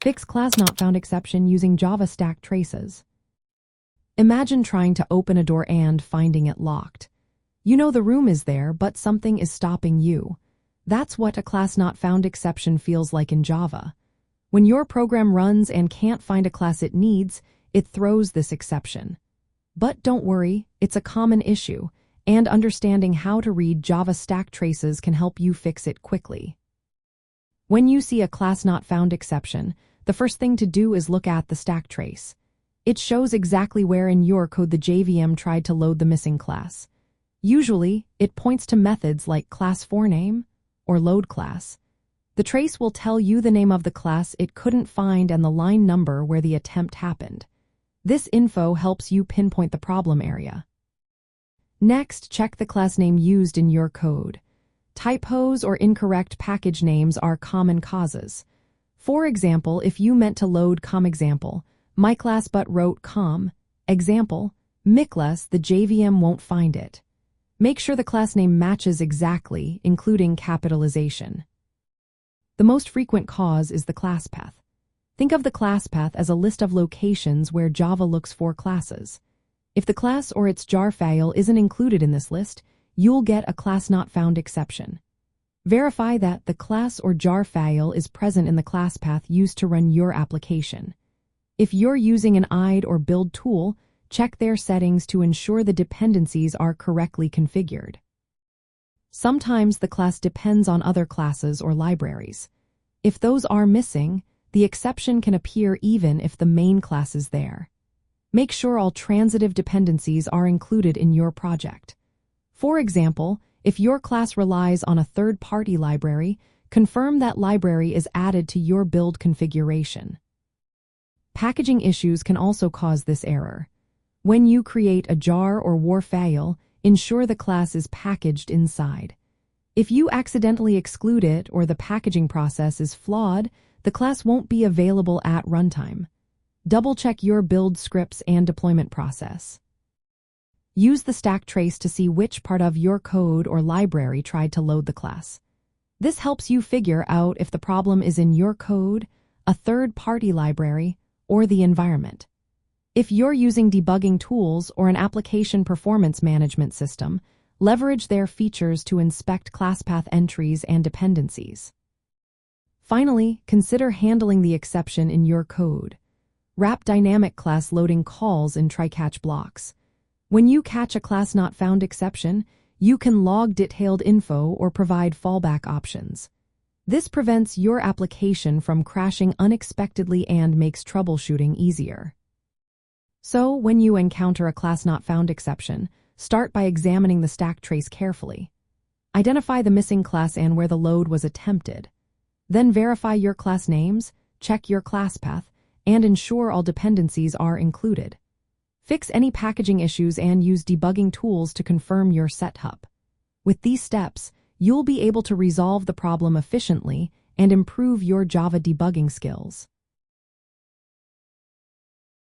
Fix ClassNotFoundException using Java stack traces. Imagine trying to open a door and finding it locked. You know the room is there, but something is stopping you. That's what a ClassNotFoundException feels like in Java. When your program runs and can't find a class it needs, it throws this exception. But don't worry, it's a common issue, and understanding how to read Java stack traces can help you fix it quickly. When you see a ClassNotFoundException, the first thing to do is look at the stack trace. It shows exactly where in your code the JVM tried to load the missing class. Usually, it points to methods like class4name or loadClass. The trace will tell you the name of the class it couldn't find and the line number where the attempt happened. This info helps you pinpoint the problem area. Next, check the class name used in your code. Typos or incorrect package names are common causes. For example, if you meant to load ComExample, myClass but wrote ComExample, myClass, the JVM won't find it. Make sure the class name matches exactly, including capitalization. The most frequent cause is the classpath. Think of the classpath as a list of locations where Java looks for classes. If the class or its jar file isn't included in this list, you'll get a ClassNotFoundException. Verify that the class or jar file is present in the classpath used to run your application. If you're using an IDE or build tool, check their settings to ensure the dependencies are correctly configured. Sometimes the class depends on other classes or libraries. If those are missing, the exception can appear even if the main class is there. Make sure all transitive dependencies are included in your project. For example, if your class relies on a third-party library, confirm that library is added to your build configuration. Packaging issues can also cause this error. When you create a jar or war file, ensure the class is packaged inside. If you accidentally exclude it or the packaging process is flawed, the class won't be available at runtime. Double-check your build scripts and deployment process. Use the stack trace to see which part of your code or library tried to load the class. This helps you figure out if the problem is in your code, a third-party library, or the environment. If you're using debugging tools or an application performance management system, leverage their features to inspect classpath entries and dependencies. Finally, consider handling the exception in your code. Wrap dynamic class loading calls in try-catch blocks. When you catch a ClassNotFoundException, you can log detailed info or provide fallback options. This prevents your application from crashing unexpectedly and makes troubleshooting easier. So, when you encounter a ClassNotFoundException, start by examining the stack trace carefully. Identify the missing class and where the load was attempted. Then verify your class names, check your class path, and ensure all dependencies are included. Fix any packaging issues and use debugging tools to confirm your setup. With these steps, you'll be able to resolve the problem efficiently and improve your Java debugging skills.